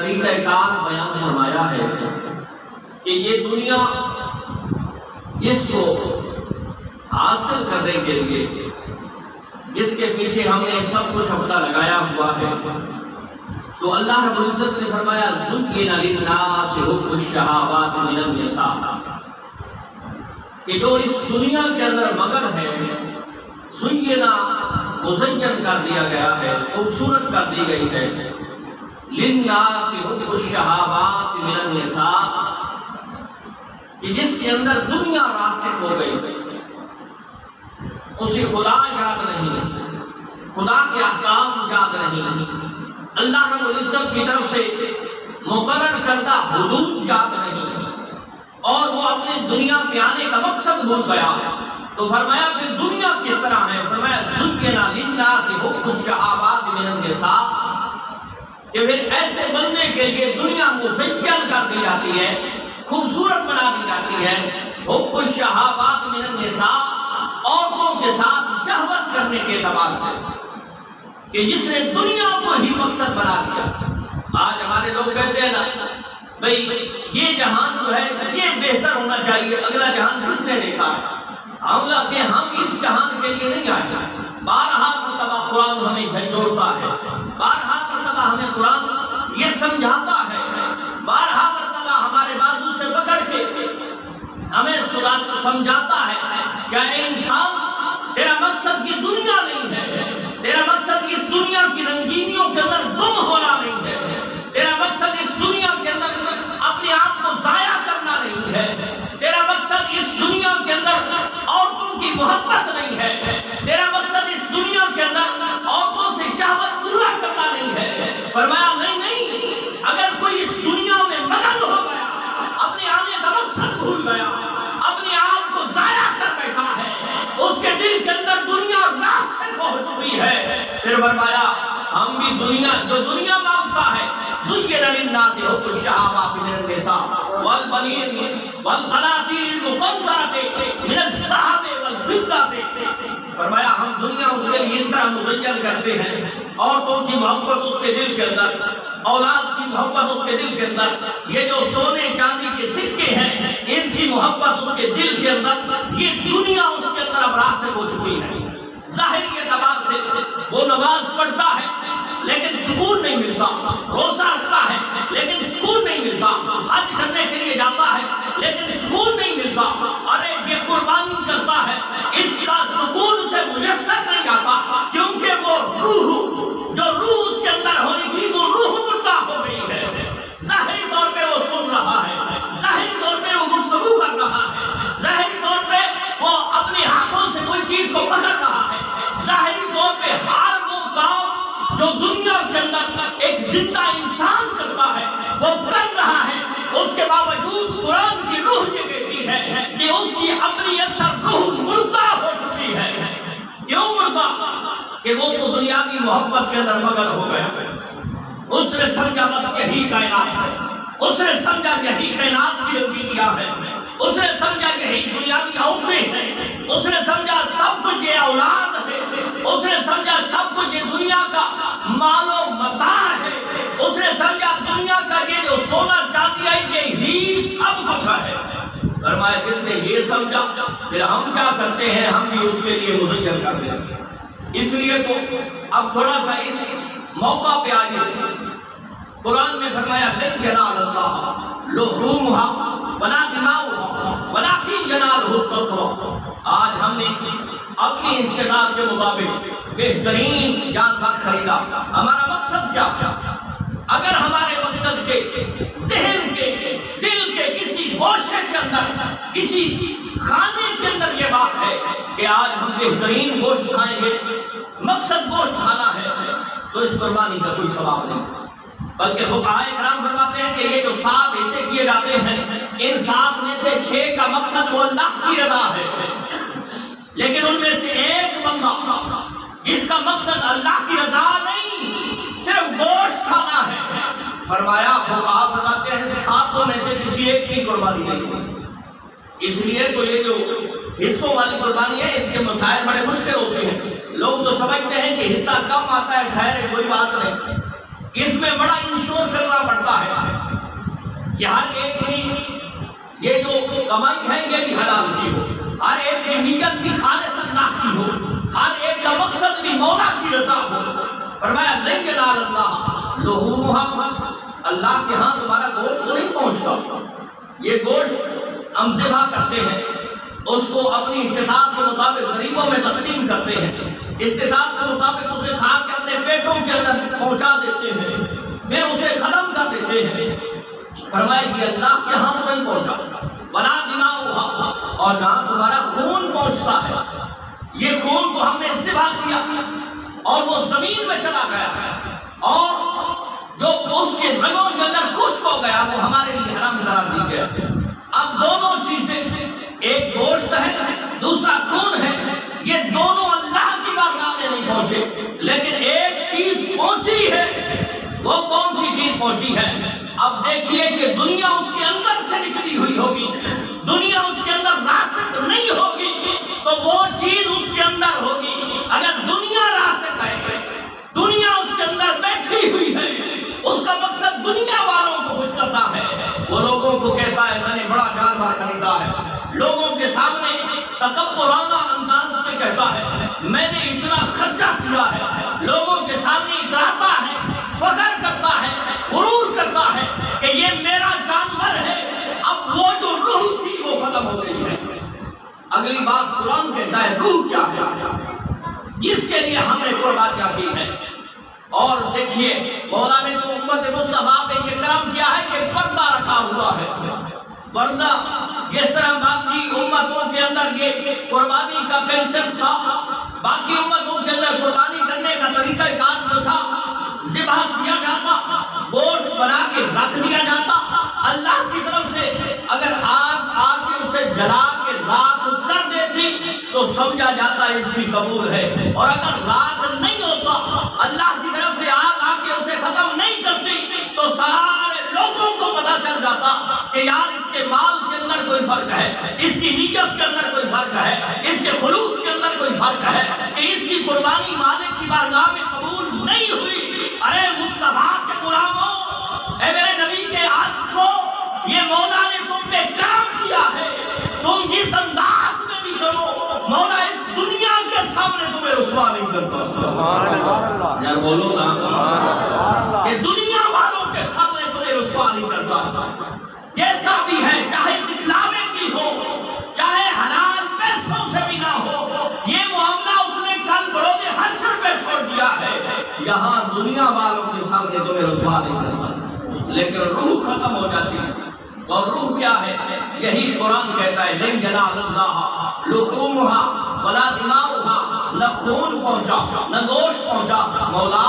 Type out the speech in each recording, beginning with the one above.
طریقہ کار بیان فرمایا ہے کہ یہ دنیا جس کو حاصل کرنے کے لیے جس کے پیچھے ہم نے سب کچھ اپنا لگایا ہوا ہے، تو اللہ رب العزت نے فرمایا زُيِّنَ لِلنَّاسِ حُبُّ الشَّهَوَاتِ مِنَ النِّسَاءِ، کہ جو اس دنیا کے اندر مگن ہے، زُيِّنَ مزین کر دیا گیا ہے، خوبصورت کر دی گئی ہے، لِلنَّاسِ حُبُّ الشَّهَوَاتِ مِنَ النِّسَاءِ، کہ جس کے اندر دنیا راسخ ہو گئی، اسے خدا یاد نہیں، خدا کے احکام یاد نہیں، اللہ رب العزت کی طرف سے مقرر کردہ حدود یاد نہیں، اور وہ اپنی دنیا پہ آنے کا مقصد بھول گیا۔ تو فرمایا پھر دنیا کس طرح ہے؟ فرمایا زُيِّنَ لِلنَّاسِ حُبُّ الشَّهَوَاتِ مِنَ النِّسَاءِ، کہ پھر ایسے بننے کے لیے دنیا مزین کر دی جاتی ہے، خوبصورت بنا دی جاتی ہے۔ حُبُّ الشَّهَوَاتِ مِنَ النِّسَاءِ، عورتوں کے ساتھ شہوت کرنے کے اعتبار سے، کہ جس نے دنیا کو ہی مقصد بنا دیا۔ آج ہمارے لوگ کہتے ہیں نا بھئی یہ جہان جو ہے یہ بہتر ہونا چاہیے، اگلا جہان کس نے دیکھا ہے؟ حالانکہ ہم اس جہان کے لیے نہیں آئے ہیں۔ بارہا مرتبہ قرآن ہمیں جھنجھوڑتا ہے، بارہا مرتبہ ہمیں قرآن یہ سمجھاتا ہے، بارہا مرتبہ ہمارے بازو سے پکڑ کے ہمیں سمجھاتا ہے کہ اے انسان، تیرا مقصد یہ دنیا نہیں ہے، تیرا مقصد اس دنیا کی رنگینیوں کے اندر گم ہونا نہیں ہے، تیرا مقصد اس دنیا کے اندر اپنے آپ کو ضائع کرنا نہیں ہے، تیرا مقصد اس دنیا کے اندر عورتوں کی محبت نہیں ہے، تیرا مقصد اس دنیا کے اندر عورتوں سے شہوت پورا کرنا نہیں ہے۔ فرمایا نہیں، اگر کوئی اس دنیا میں مگن ہو گیا، اپنے آنے کا مقصد بھول گیا، اپنے آپ کو ضائع کر بیٹھا ہے، اس کے دل کے اندر دنیا راسخ ہو چکی ہے، پھر فرمایا ہم بھی دنیا جو دنیا مانگتا ہے، زُيِّنَ لِلنَّاسِ حُبُّ الشَّهَوَاتِ مِنَ النِّسَاءِ وَالْبَنِينَ وَالْقَنَاطِيرِ الْمُقَنطَرَةِ مِنَ الذَّهَبِ وَالْفِضَّةِ، فرمایا ہم دنیا اس کے لیے اس طرح مزین کرتے ہیں، عورتوں کی محبت اس کے دل کے اندر، اولاد کی محبت اس کے دل کے اندر، یہ جو سونے چاندی کے سکے ہیں ان کی محبت اس کے دل کے اندر، یہ دنیا اس کے اندر اب راسخ ہو چکی ہے۔ ظاہری اعتبار سے وہ نماز پڑھتا ہے لیکن سکون نہیں ملتا، روزہ رکھتا ہے لیکن سکون نہیں ملتا، حج کرنے کے لیے جاتا ہے لیکن سکون نہیں ملتا، ارے یہ قربانی کرتا ہے اس کا سکون اسے میسر نہیں آتا، کیونکہ وہ روح اس کے اندر ہونی تھی وہ روح مردہ ہو گئی ہے۔ ظاہری طور پہ وہ سن رہا ہے، ظاہری طور پہ وہ گفتگو کر رہا ہے، ظاہری طور پہ وہ اپنے ہاتھوں سے کوئی چیز کو پکڑ رہا ہے، ظاہری طور پہ ہر وہ کام جو دنیا کے اندر ایک زندہ انسان کرتا ہے وہ کر رہا ہے، اس کے باوجود قرآن کی روح یہ کہتی ہے کہ اس کی اپنی اثر روح مردہ ہو چکی ہے۔ کیوں مردہ؟ کہ وہ تو دنیاوی محبت کے اندر مگن ہو گیا، اس نے سمجھا بس یہی کائنات ہے، اس نے سمجھا یہی کائنات کی رنگینیاں ہے، اس نے سمجھا یہی دنیاوی عورتیں ہیں، اس نے سمجھا سب کچھ یہ اولاد ہے، اس نے سمجھا سب کچھ یہ دنیا کا مال و متاع ہے، اس نے سمجھا دنیا کا یہ جو سونا چاندی ہے یہ ہی سب کچھ ہے۔ فرمایا کس نے یہ سمجھا، پھر ہم کیا کرتے ہیں، ہم بھی اس کے لیے مزین کر دیتے ہیں۔ اس لیے تو اب تھوڑا سا اس موقع پہ آئیے، قرآن میں فرمایا لن ینال اللہ لحومها ولا دماؤها ولکن ینالہ التقوی۔ آج ہم نے اپنی استعداد کے مطابق بہترین جانور خریدا، ہمارا مقصد کیا؟ اگر ہمارے مقصد کے ذہن کے دل کے کسی گوشے کے اندر کسی کھانے کے اندر یہ بات ہے کہ آج ہم بہترین گوشت کھائیں گے، مقصد گوشت کھانا ہے، تو اس قربانی کا کوئی ثواب نہیں، بلکہ فقہاء کرام فرماتے ہیں کہ یہ جو 7 حصے کیے جاتے ہیں ان 7 میں سے 6 کا مقصد تو اللہ کی رضا ہے، لیکن ان میں سے ایک بندہ جس کا مقصد اللہ کی رضا نہیں صرف گوشت کھانا ہے، فرمایا فقہاء فرماتے ہیں 7 میں سے کسی ایک کی قربانی نہیں۔ اس لیے تو یہ جو حصوں والی قربانی ہے اس کے مسائل بڑے مشکل ہوتے ہیں، لوگ تو سمجھتے ہیں کہ حصہ کم آتا ہے، خیر کوئی بات نہیں، اس میں بڑا انشور کرنا پڑتا ہے، کہ ہر ایک کی یہ جو کمائی ہے یہ بھی حلال کی ہو، ہر ایک کی نیت بھی خالص اللہ کی ہو، ہر ایک کا مقصد بھی مولا کی رضا ہو۔ فرمایا لن ینال اللہ لحومھا، اللہ کے ہاں تمہارا گوشت نہیں پہنچتا، یہ گوشت ہم ذبح کرتے ہیں، اس کو اپنی استطاعت کے مطابق غریبوں میں تقسیم کرتے ہیں، استطاعت کے مطابق اسے کھا کے اپنے پیٹوں کے اندر پہنچا دیتے ہیں، پھر اسے ختم کر دیتے ہیں۔ فرمایا کہ اللہ کے ہاں تو نہیں پہنچا، ولا دماؤھا، اور جہاں تمہارا خون پہنچتا ہے، یہ خون کو ہم نے ذبح کیا اور وہ زمین میں چلا گیا اور جو اس کے رگوں کے اندر خشک ہو گیا وہ ہمارے لیے حرام قرار دی گیا۔ اب دونوں چیزیں، ایک گوشت ہے دوسرا خون ہے، یہ دونوں اللہ کی بارگاہ میں نہیں پہنچے، لیکن ایک چیز پہنچی ہے۔ وہ کون سی چیز پہنچی ہے؟ اب دیکھیے کہ دنیا اس کے اندر سے نکلی ہوئی ہوگی، دنیا اس کے اندر راسخ نہیں ہوگی تو وہ چیز اس کے اندر ہوگی۔ اگر دنیا راسخ ہے، دنیا اس کے اندر بیٹھی ہوئی ہے، اس کا مقصد دنیا والوں کو خوش کرتا ہے، وہ لوگوں کو کہتا ہے میں نے بڑا جانور خریدا ہے، لوگوں کے سامنے تکبرانہ انداز میں کہتا ہے میں نے اتنا خرچہ کیا ہے، لوگوں کے سامنے اتراتا ہے، فخر کرتا ہے، غرور کرتا ہے کہ یہ میرا جانور ہے۔ اب وہ جو روح تھی وہ ختم ہو گئی ہے۔ اگلی بات قرآن کہتا ہے روح کیا ہے، جس کے لیے ہم نے قربانیاں کی ہے۔ اور دیکھیے مولا نے تو امت مصطفیٰ پہ یہ کرم کیا ہے کہ پردہ رکھا ہوا ہے، ورنہ جس طرح باقی امتوں کے اندر یہ قربانی کا کنسپٹ تھا، باقی امتوں کے اندر قربانی کرنے کا طریقہ کار جو تھا، ذبح کیا جاتا، گوشت بنا کے رکھ دیا جاتا، اللہ کی طرف سے اگر آگ آ کے اسے جلا کے راکھ کر دیتی تو سمجھا جاتا اس کی قبول ہے، اور اگر راکھ نہیں ہوتا، اللہ کی طرف سے آگ آ کے اسے ختم نہیں کرتی تو سارے لوگوں کو پتا چل جاتا کہ یار اس کے مال کے اندر کوئی فرق ہے، اس کی نیت کے اندر کوئی فرق ہے، اس کے خلوص کے اندر کوئی فرق ہے، کہ اس کی قربانی مالک کی بارگاہ میں قبول نہیں ہوئی۔ ارے مصطفیٰ کے غلاموں، اے میرے نبی کے عاشقوں، یہ مولا نے تم پہ کرم کیا ہے، تم جس انداز میں بھی کرو مولا اس دنیا کے سامنے تمہیں رسوا نہیں کرتا۔ یار بولو نا کہ دنیا والوں کے سامنے تمہیں رسوا نہیں کرتا، جیسا بھی ہے، چاہے دکھلاوے کی ہو، چاہے حلال پیسوں سے بھی نہ ہو، یہ معاملہ اس نے کل بروز حشر پہ چھوڑ دیا ہے۔ یہاں دنیا والوں کے سامنے تمہیں رسوا نہیں کرتا، لیکن روح ختم ہو جاتی ہے۔ اور روح کیا ہے؟ یہی قرآن کہتا ہے لن ینال اللہ لحومھا ولا دماؤھا، نہ خون پہنچا نہ گوشت پہنچا، مولا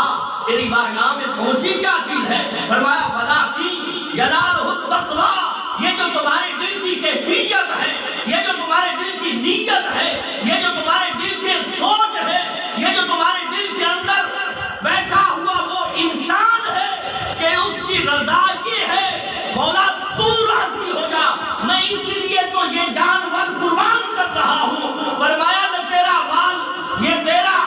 تیری بارگاہ میں پہنچی کیا چیز ہے؟ فرمایا ولکن ینالہ التقویٰ، یہ جو تمہارے دل کی کیفیت ہے، یہ جو تمہارے دل کی نیت ہے، یہ جو تمہارے دل کے سوچ ہے، یہ جو تمہارے دل کے اندر بیٹھا ہوا وہ انسان ہے کہ اس کی رضا یہ ہے مولا تو راضی ہو جا، میں اس لیے تو یہ جانور قربان کر رہا ہوں۔ فرمایا نہ تیرا مال یہ تیرا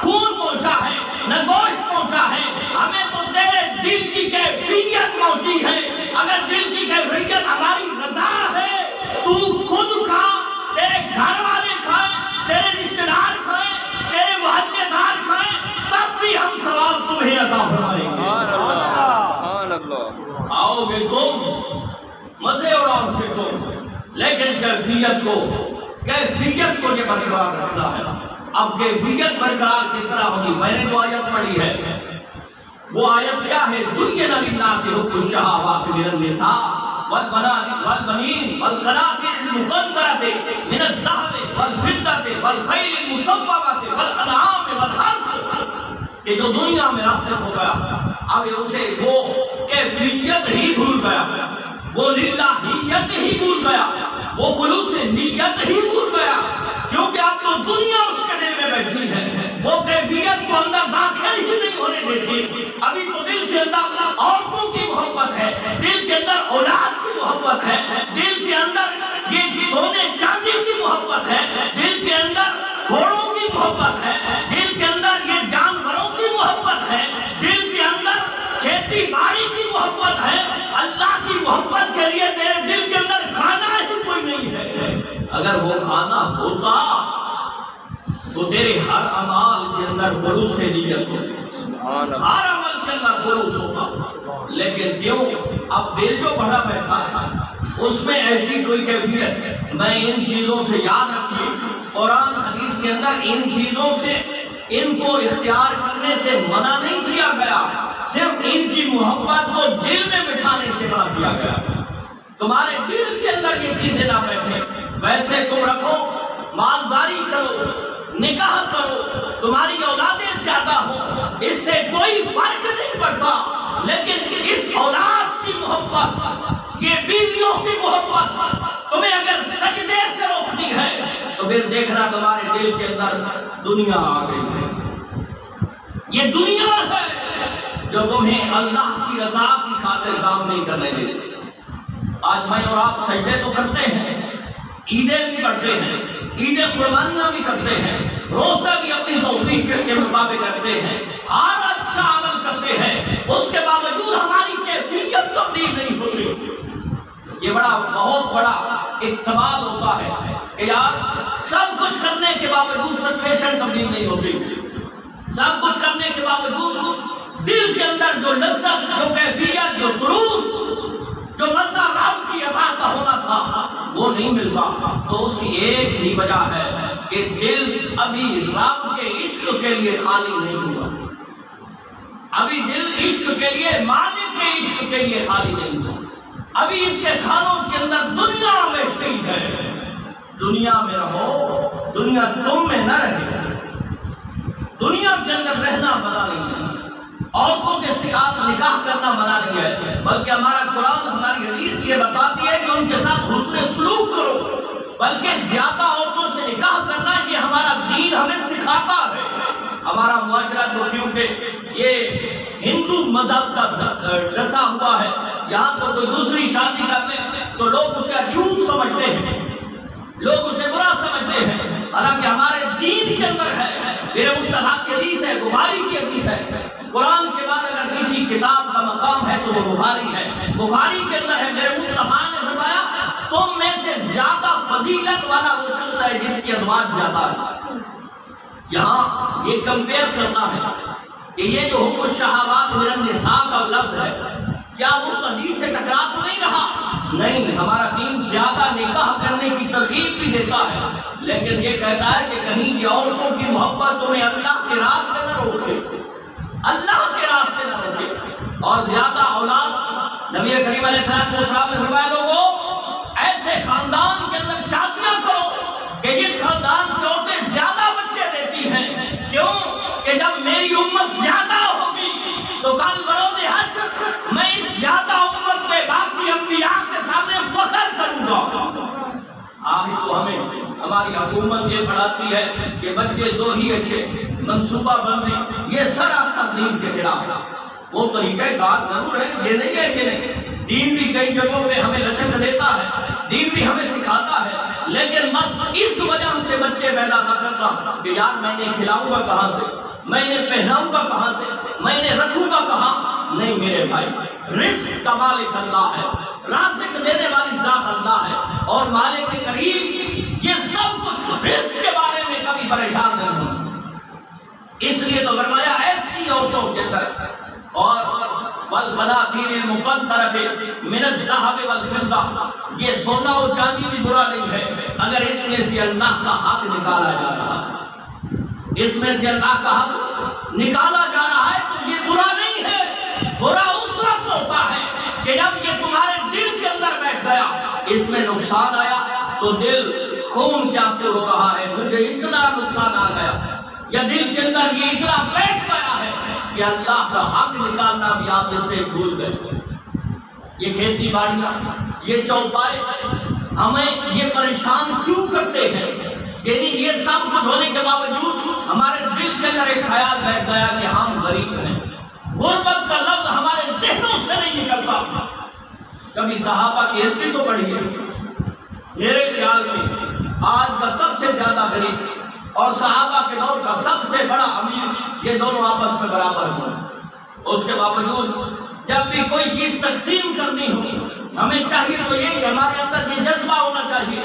خون پہنچا ہے نہ گوشت پہنچا ہے، ہمیں تو تیرے دل کی کیفیت پہنچی ہے۔ اگر دل کی کیفیت ہماری رضا ہے تو خود کھا، تیرے گھر والے کھائیں، تیرے رشتہ دار کھائیں، تیرے محلے دار کھائیں، تب بھی ہم ثواب تمہیں عطا فرمائیں گے۔ آؤ گے تم، مزے اڑاؤ گے تم، لیکن کیفیت کو یہ برقرار رکھنا ہے۔ اب کیفیت برقرار کس طرح ہوگی؟ میں نے جو آیت پڑھی ہے وہ آیت کیا ہے؟ زُيِّنَ لِلنَّاسِ حُبُّ الشَّهَوَاتِ مِنَ النِّسَاءِ وَالْبَنِينَ وَالْقَنَاطِيرِ الْمُقَنطَرَةِ مِنَ الذَّهَبِ وَالْفِضَّةِ وَالْخَيْلِ الْمُسَوَّمَةِ وَالْأَنْعَامِ وَالْحَرْثِ، کہ جو دنیا میں راسخ ہو گیا اب اسے وہ کیفیت ہی بھول گیا، وہ للہیت ہی بھول گیا، وہ خلوص نیت ہی بھول گیا، کیونکہ اب تو دنیا اس کے دل میں بیٹھی ہے، وہ کیفیت کو اندر داخل ہی نہیں ہونے دیتی۔ ابھی تو دل کے اندر عورتوں کی محبت ہے، دل کے اندر اولاد کی محبت ہے، دل کے اندر یہ سونے چاندی کی محبت ہے، دل کے اندر گھوڑوں کی محبت ہے، دل کے اندر یہ جانوروں کی محبت ہے، دل کے اندر کھیتی باڑی کی محبت ہے، اللہ کی محبت تیرے ہر عمال کے اندر خلوص نیت ہو، ہر عمل کے اندر خلوص ہوگا۔ لیکن کیوں اب دل جو بڑا بیٹھا ہے اس میں ایسی کوئی کیفیت، میں ان چیزوں سے یاد رکھیے قرآن حدیث کے اندر ان چیزوں سے ان کو اختیار کرنے سے منع نہیں کیا گیا، صرف ان کی محبت کو دل میں بٹھانے سے منع کیا گیا۔ تمہارے دل کے اندر یہ چیزیں نہ بیٹھے، ویسے تم رکھو، مالداری کرو، نکاح کرو، تمہاری اولادیں زیادہ ہوں، اس سے کوئی فرق نہیں پڑتا، لیکن اس اولاد کی محبت، یہ بیویوں کی محبت تمہیں اگر سجدے سے روکتی ہے تو پھر دیکھنا تمہارے دل کے اندر دنیا آ گئی ہے۔ یہ دنیا ہے جو تمہیں اللہ کی رضا کی خاطر کام نہیں کرنے دیتی۔ آج میں اور آپ سجدے تو کرتے ہیں، عیدیں بھی پڑھتے ہیں، عید قربانیاں بھی کرتے ہیں، روزہ بھی اپنی توفیق کے مطابق کرتے ہیں، ہر اچھا عمل کرتے ہیں، اس کے باوجود ہماری کیفیت تبدیل نہیں ہوتی۔ یہ بہت بڑا ایک سوال ہوتا ہے کہ یار سب کچھ کرنے کے باوجود سچویشن تبدیل نہیں ہوتی، سب کچھ کرنے کے باوجود دل کے اندر جو لذت، جو کیفیت، جو سرور، جو مزہ رب کی عطا کا ہونا تھا وہ نہیں ملتا۔ تو اس کی ایک ہی وجہ ہے کہ دل ابھی رب کے عشق کے لیے خالی نہیں ہوا، ابھی دل عشق کے لیے، مالک کے عشق کے لیے خالی نہیں ہوا، ابھی اس کے کھانوں کے اندر دنیا بیٹھ گئی ہے۔ دنیا میں رہو، دنیا تم میں نہ رہے، دنیا کے اندر رہنا منع نہیں ہے، عورتوں کے ساتھ نکاح کرنا منع نہیں ہے، بلکہ ہمارا قرآن، ہماری حدیث یہ بتاتی ہے کہ ان کے ساتھ حسن سلوک کرو، بلکہ زیادہ عورتوں سے نکاح کرنا یہ ہمارا دین ہمیں سکھاتا ہے۔ ہمارا معاشرہ جو کیونکہ یہ ہندو مذہب کا ڈسا ہوا ہے، یہاں تو کوئی دوسری شادی کر لے تو لوگ اسے اچھوت سمجھتے ہیں، لوگ اسے برا سمجھتے ہیں، حالانکہ ہمارے دین کے اندر ہے، میرے مصطفیٰ کی حدیث ہے، بخاری کی حدیث ہے، قرآن کے بعد اگر کسی کتاب کا مقام ہے تو وہ بخاری ہے، بخاری کے اندر ہے، میرے مصطفیٰ نے فرمایا تم میں سے زیادہ فضیلت والا وہ شخص ہے جس کی ازواج زیادہ ہے۔ یہاں یہ کمپیئر کرنا ہے کہ یہ جو حکم الشہوات من النساء کا لفظ ہے کیا اس حدیث سے ٹکرا تو نہیں رہا؟ نہیں، ہمارا دین زیادہ نکاح کرنے کی ترغیب بھی دیتا ہے، لیکن یہ کہتا ہے کہ کہیں یہ عورتوں کی محبت تمہیں اللہ کے راستے نہ روکے، اللہ کے راستے نہ روکے۔ اور زیادہ اولاد، نبی کریم علیہ السلام نے فرمایا لوگوں ایسے خاندان کے اندر شادیاں کرو کہ جس خاندان کی عورتیں زیادہ بچے دیتی ہیں، کیوں کہ جب میری امت زیادہ ہوگی تو کل بروز حشر میں اس زیادہ امت میں باقی انبیاء کے سامنے فخر کروں گا۔ آہی تو ہمیں ہماری حکومت یہ پڑھاتی ہے کہ بچے دو ہی اچھے، منصوبہ بندی، یہ سراسر دین کے خلاف ہے۔ وہ طریقہ کار ضرور ہے، یہ نہیں ہے کہ نہیں، دین بھی کئی جگہوں پہ ہمیں لچک دیتا ہے، دین بھی ہمیں سکھاتا ہے، لیکن بس اس وجہ سے بچے پیدا نہ کرتا کہ یار میں نے کھلاؤں گا کہاں سے، میں نے پہناؤں گا کہاں سے، میں نے رکھوں گا کہاں۔ نہیں میرے بھائی، رزق کا مالک اللہ ہے، رازق دینے والی ذات اللہ ہے، اور مالک کریم یہ سب کچھ رزق کے بارے میں کبھی پریشان نہیں ہوں۔ اس لیے تو فرمایا ایسی عورتوں کے اندر، اور والقناطیر المقنطرۃ من الذهب والفضة، یہ سونا اور چاندی بھی برا نہیں ہے اگر اس میں سے اللہ کا حق نکالا جا رہا ہے، اس میں سے اللہ کا حق نکالا جا رہا ہے تو یہ برا نہیں ہے۔ برا اس وقت ہوتا ہے کہ جب یہ تمہارے دل کے اندر بیٹھ گیا، اس میں نقصان آیا تو دل خون کیا سے ہو رہا ہے، مجھے اتنا نقصان آ گیا، یا دل کے اندر یہ اتنا بیٹھ گیا ہے کہ اللہ کا حق نکالنا بھی آپ اس سے بھول گئے۔ یہ کھیتی باڑیاں، یہ چوپائے ہمیں یہ پریشان کیوں کرتے ہیں؟ یعنی یہ سب کچھ ہونے کے باوجود ہمارے دل کے اندر ایک خیال بیٹھ گیا کہ ہم غریب ہیں، غربت کا لفظ ہمارے ذہنوں سے نہیں نکلتا۔ کبھی صحابہ کی ہسٹری تو پڑھی ہے، میرے خیال میں آج کا سب سے زیادہ غریب اور صحابہ کے دور کا سب سے بڑا امیر، یہ دونوں آپس میں برابر ہوں۔ اس کے باوجود جب بھی کوئی چیز تقسیم کرنی ہو، ہمیں چاہیے تو یہ کہ ہمارے اندر یہ جذبہ ہونا چاہیے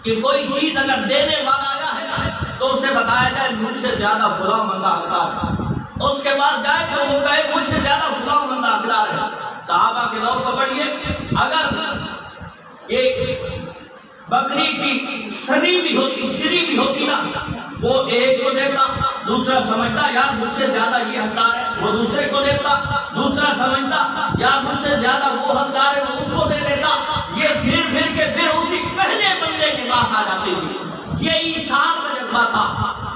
کہ کوئی چیز اگر دینے والا آیا ہے تو اسے بتایا جائے مجھ سے زیادہ فلاں بندہ حقدار ہے، اس کے بعد جائے تو وہ کہے مجھ سے زیادہ فلاں بندہ حقدار ہے۔ صحابہ کے دور کو پڑھیے، اگر ایک بکری کی شری بھی ہوتی نا، وہ ایک کو دیتا، دوسرا سمجھتا یار مجھ سے زیادہ یہ حقدار ہے، وہ دوسرے کو دیتا، دوسرا سمجھتا یار مجھ سے زیادہ وہ حقدار ہے، وہ اس کو دے دیتا، یہ پھر کے پھر اسی پہلے بندے کے پاس آ جاتی تھی۔ یہ ایثار کا جذبہ تھا،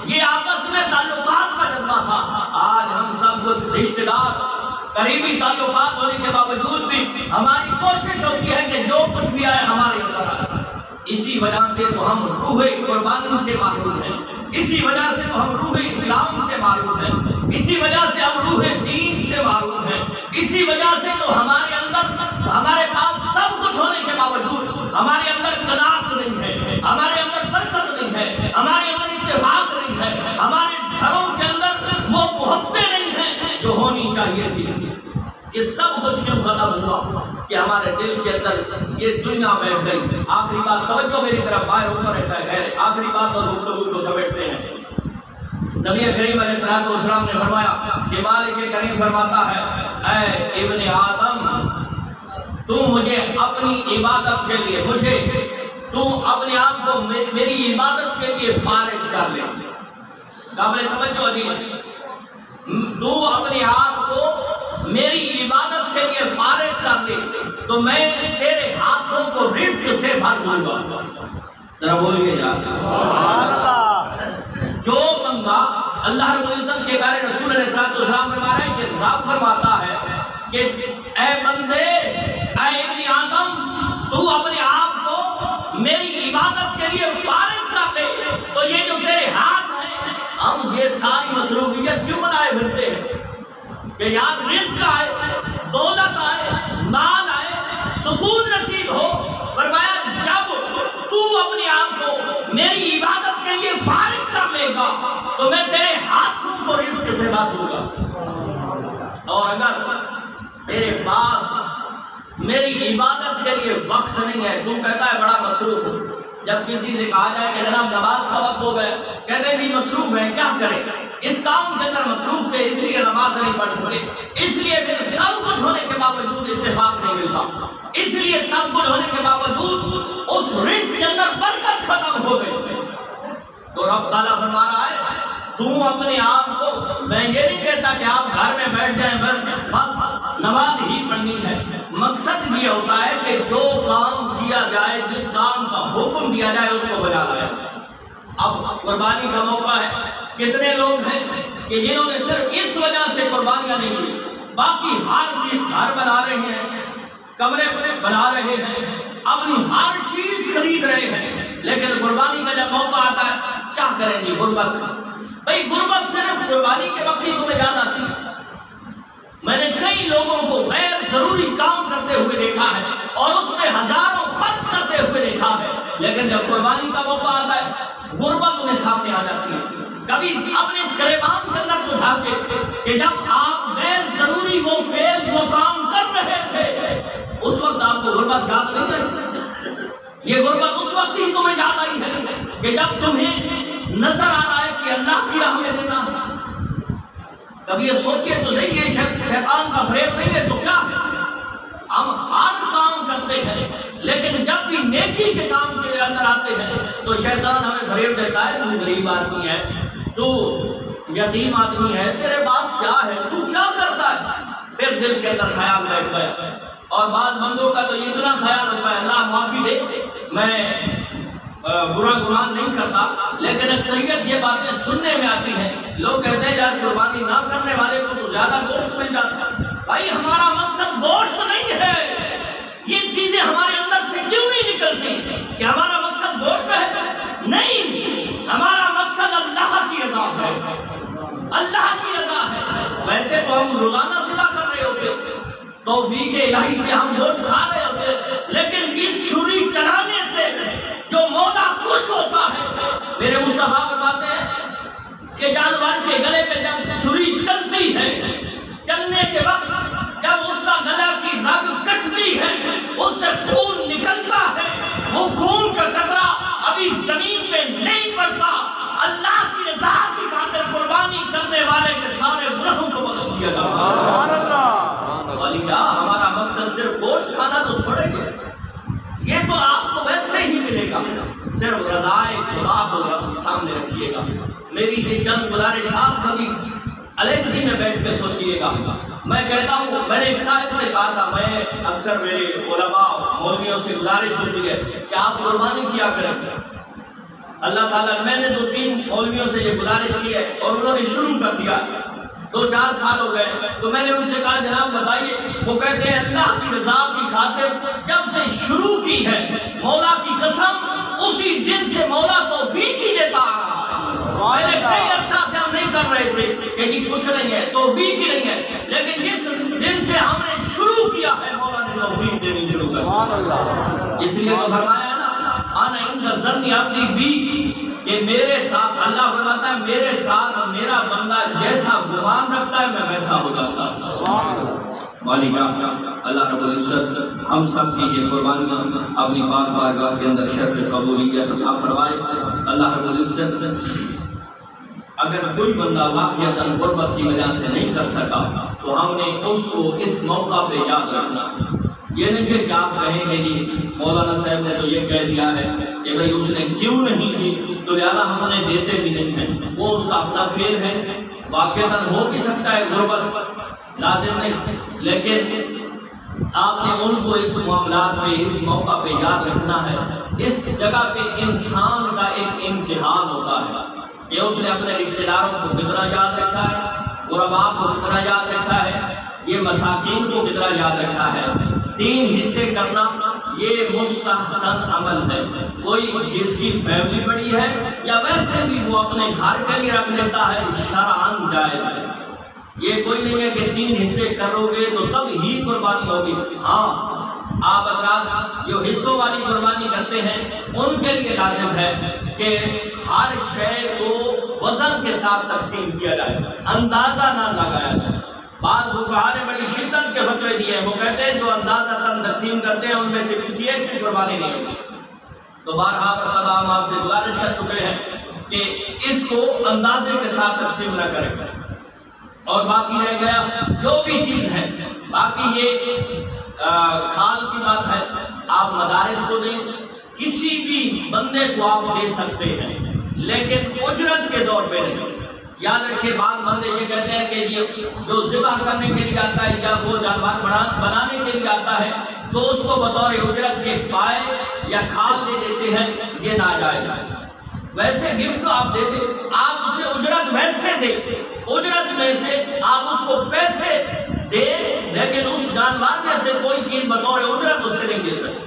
یہ آپس میں تعلقات کا جذبہ تھا۔ آج ہم سب کچھ رشتہ دار قریبی تعلقات ہونے کے باوجود بھی ہماری کوشش ہوتی ہے کہ جو کچھ بھی آئے ہمارے اوپر آئے۔ اسی وجہ سے تو ہم روح قربانی سے محروم ہیں، اسی وجہ سے تو ہم روح اسلام سے محروم ہیں، اسی وجہ سے ہم روح دین سے محروم ہیں، اسی وجہ سے تو ہمارے اندر ہمارے پاس سب کچھ ہونے کے باوجود ہمارے اندر قناعت نہیں ہے، ہمارے اندر برکت نہیں ہے، ہمارے اندر اتفاق نہیں ہے، ہمارے گھروں کے اندر وہ محبتیں نہیں ہیں جو ہونی چاہیے تھی۔ یہ سب کچھ کیوں ختم ہوا کہ ہمارے دل کے اندر یہ دنیا بیٹھ گئی۔ آخری بات توجہ میری طرف باہر ہوتا رہتا ہے، آخری بات اور گفتگو کو سمیٹتے ہیں۔ نبی کریم علیہ الصلوۃ والسلام نے فرمایا کہ مالک کریم فرماتا ہے اے ابن آدم، تو مجھے اپنی عبادت کے لیے تو اپنے آپ کو میری عبادت کے لیے فارغ کر لے۔ قابل توجہ حدیث، تو اپنے آپ کو میری عبادت کے لیے فارغ کر لے تو میں تیرے ہاتھوں کو رزق سے بھر دوں گا۔ ذرا بولیے یار سبحان اللہ۔ جو بندہ اللہ رب العزت کے پیارے رسول علیہ الصلوۃ والسلام فرما رہے ہیں کہ رب فرماتا ہے کہ اے بندے، اے ابن آدم، تو اپنے آپ کو میری عبادت کے لیے فارغ کر لے تو یہ جو تیرے ہاتھ ہیں، ہم یہ ساری مصروفیت کیوں بنائے پھرتے ہیں کہ یار رزق آئے، دولت آئے، مال آئے، سکون نصیب ہو۔ فرمایا جب تو اپنے آپ کو میری عبادت کے لیے فارغ کر لے گا تو میں تیرے ہاتھوں کو رزق سے بھر دوں گا۔ اور اگر تیرے پاس میری عبادت کے لیے وقت نہیں ہے، تو کہتا ہے بڑا مصروف ہوں، جب کسی سے کہا جائے کہ جناب نماز کا وقت ہو گیا، کہتے ہیں بھی مصروف ہیں، کیا کریں، اس کام کے اندر مصروف تھے اس لیے نماز نہیں پڑھ سکے، اس لیے پھر سب کچھ ہونے کے باوجود اتفاق نہیں ملتا، اس لیے سب کچھ ہونے کے باوجود اس رزق کے اندر برکت ختم ہو گئی۔ تو رب تعالیٰ فرما رہا ہے تو اپنے آپ کو، میں یہ نہیں کہتا کہ آپ گھر میں بیٹھ جائیں بس نماز ہی پڑھنی ہے، مقصد یہ ہوتا ہے کہ جو کام کیا جائے، جس کام کا حکم دیا جائے اس کو بجا لایا۔ اب قربانی کا موقع ہے، کتنے لوگ ہیں کہ جنہوں نے صرف اس وجہ سے قربانیاں نہیں کی، باقی ہر چیز گھر بنا رہے ہیں، کمرے بنا رہے ہیں، اپنی ہر چیز خرید رہے ہیں، لیکن قربانی کا جب موقع آتا ہے کیا کریں گے؟ غربت۔ بھئی غربت صرف قربانی کے وقت ہی تمہیں یاد آتی ہے؟ میں نے کئی لوگوں کو غیر ضروری کام کرتے ہوئے دیکھا ہے اور اس میں ہزاروں خرچ کرتے ہوئے دیکھا ہے، لیکن جب قربانی کا موقع آتا ہے غربت انہیں سامنے آ جاتی ہے۔ کبھی اپنے اس گریبان کے اندر تو جھانکے کہ جب آپ غیر ضروری وہ فعل وہ کام کر رہے تھے اس وقت آپ کو غربت یاد نہیں آئی؟ یہ غربت اس وقت ہی تمہیں یاد آئی ہے کہ جب تمہیں نظر آ رہا ہے کہ اللہ کی راہ میں دینا ہے۔ کبھی یہ سوچئے تو صحیح، یہ شیطان کا فریب نہیں ہے تو کیا ہے؟ ہم ہر کام کرتے ہیں لیکن جب بھی نیکی کے کام کے اندر آتے ہیں تو شیطان ہمیں فریب دیتا ہے، تو غریب آدمی ہے، تو یتیم آدمی ہے، تیرے پاس کیا ہے، تو کیا کرتا ہے؟ پھر دل کے اندر خیال بیٹھ گیا، اور بعض بندوں کا تو اتنا خیال ہوتا ہے اللہ معافی دے، میں برا گمان نہیں کرتا، لیکن اکثریت یہ باتیں سننے میں آتی ہیں، لوگ کہتے ہیں یار قربانی نہ کرنے والے کو تو زیادہ گوشت مل جاتا ہے۔ بھائی ہمارا مقصد گوشت نہیں ہے، یہ چیزیں ہمارے اندر سے کیوں نہیں نکلتی کہ ہمارا مقصد گوشت ہے؟ نہیں، ہمارا مقصد اللہ کی رضا ہے، اللہ کی رضا ہے۔ ویسے تو ہم روزانہ ذبح کر رہے ہوتے، توفیق الہی سے ہم گوشت کھا رہے ہوتے، لیکن اس چھری چلانے سے جو مولا خوش ہوتا ہے، میرے مصطفیٰ فرماتے ہیں کہ جانور کے گلے پہ جب چھری چلتی ہے، چلنے کے وقت جب اس کا گلا کی رگ کٹتی ہے، اس سے خون نکلتا ہے، وہ خون کا قطرہ ابھی زمین پہ نہیں پڑتا، اللہ مقصد صرف گوشت کھانا تو تھوڑے ہی ہے، یہ تو آپ کو ویسے ہی ملے گا، صرف رضائے خدا کو سامنے رکھیے گا۔ میری یہ چند گزارشات کبھی علیحدگی میں بیٹھ کے سوچیے گا۔ میں کہتا ہوں، میں نے ایک صاحب سے کہا تھا، میں اکثر میرے علماء مولویوں سے گزارش ہوتی ہے کہ آپ قربانی کیا کریں۔ اللہ تعالیٰ، میں نے 2-3 مولویوں سے یہ گزارش کی ہے اور انہوں نے شروع کر دیا، 2-4 سال ہو گئے، تو میں نے ان سے کہا جناب بتائیے، وہ کہتے ہیں اللہ کی رضا کی خاطر جب سے شروع کی ہے مولا کی قسم اسی دن سے مولا توفیق ہی دیتا آ رہا ہے۔ پہلے کئی عرصہ سے ہم نہیں کر رہے تھے کہ جی کچھ نہیں ہے، توفیق ہی نہیں ہے، لیکن جس دن سے ہم نے شروع کیا ہے مولا نے توفیق دینی شروع کر، اس لیے تو فرمایا نا انا عند ظن عبدی بی، کہ میرے ساتھ اللہ فرماتا ہے میرے ساتھ میرا بندہ جیسا گمان رکھتا ہے میں ویسا ہو جاتا ہوں۔ مالک اللہ رب العزت ہم سب کی یہ قربانیاں اپنی پاک بارگاہ کے اندر شرف قبولیت عطا فرمائے۔ اللہ رب العزت اگر کوئی بندہ واقعتاً غربت کی وجہ سے نہیں کر سکا تو ہم نے اس کو اس موقع پہ یاد رکھنا۔ یہ نہیں کہ آپ کہیں گے جی مولانا صاحب نے تو یہ کہہ دیا ہے کہ بھئی اس نے کیوں نہیں کی تو لہذا ہم نے دیتے بھی نہیں ہیں، وہ اس کا اپنا فعل ہے، واقعتاً ہو بھی سکتا ہے غربت، لازم نہیں، لیکن آپ نے ان کو اس معاملات پہ اس موقع پہ یاد رکھنا ہے۔ اس جگہ پہ انسان کا ایک امتحان ہوتا ہے کہ اس نے اپنے رشتہ داروں کو کتنا یاد رکھا ہے، غرباء کو کتنا یاد رکھا ہے، یہ مساکین کو کتنا یاد رکھا ہے۔ 3 حصے کرنا یہ مستحسن عمل ہے۔ کوئی جس کی فیملی بڑی ہے یا ویسے بھی وہ اپنے گھر کے لیے رکھ لیتا ہے، شرعاً جائز ہے۔ یہ کوئی نہیں ہے کہ 3 حصے کرو گے تو تب ہی قربانی ہوگی۔ ہاں آپ حضرات جو حصوں والی قربانی کرتے ہیں ان کے لیے لازم ہے کہ ہر شے کو وزن کے ساتھ تقسیم کیا جائے، اندازہ نہ لگایا جائے۔ بعض فقہاء نے بڑی شدت کے فتوے دیے ہیں، وہ کہتے ہیں جو اندازہ تقسیم کرتے ہیں ان میں سے کسی ایک کی قربانی نہیں ہوگی۔ تو بارہا مرتبہ ہم آپ سے گزارش کر چکے ہیں کہ اس کو اندازے کے ساتھ تقسیم نہ کریں، اور باقی رہ گیا جو بھی چیز ہے، باقی یہ کھال کی بات ہے، آپ مدارس کو دیں، کسی بھی بندے کو آپ دے سکتے ہیں، لیکن اجرت کے طور پہ نہیں۔ یاد رکھیں بعض بندے یہ کہتے ہیں کہ یہ جو ذبح کرنے کے لیے آتا ہے یا وہ جانور بنانے کے لیے آتا ہے تو اس کو بطور اجرت کے پائے یا کھال دے دیتے ہیں، یہ ناجائز ہے۔ ویسے گفٹ آپ دے دیں، آپ اسے اجرت ویسے دیں، اجرت میں سے آپ اس کو پیسے دیں، لیکن اس جانور میں سے کوئی چیز بطور اجرت اسے نہیں دے سکتے۔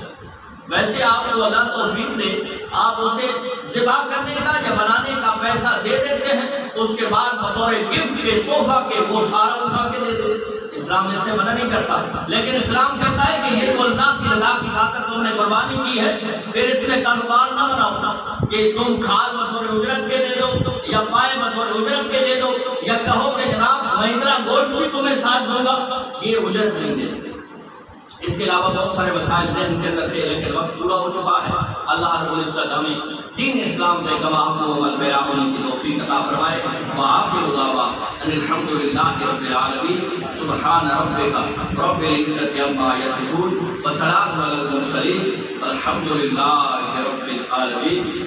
ویسے آپ کو اللہ توفیق دے، آپ اسے ذبح کرنے کا یا بنانے کا پیسہ دے دیتے ہیں، اس کے بعد بطور گفٹ کے تحفہ کے وہ سارا اٹھا کے دے دیتے۔ اسلام اس سے منع نہیں کرتا، لیکن اسلام کہتا ہے کہ یہ تو اللہ کی رضا کی خاطر تم نے قربانی کی ہے، پھر اس میں کاروبار نہ بناؤ کہ تم کھال بطور اجرت کے دے دو یا پائے بطور اجرت کے دے دو، یا کہو کہ جناب میں اتنا گوشت بھی تمہیں ساتھ دوں گا، یہ اجرت نہیں دے۔ اس کے علاوہ بہت سارے مسائل ذہن کے اندر تھے، لیکن وقت پورا ہو چکا ہے۔ اللہ رب العزت ہمیں دین اسلام پہ گواہ و عمل پیرا ہونے کی توفیق عطا فرمائے۔ وآخر دعوانا ان الحمد للہ رب العالمین، سبحان ربک رب العزت عما یصفون وسلام علی المرسلین والحمد للہ رب العالمین۔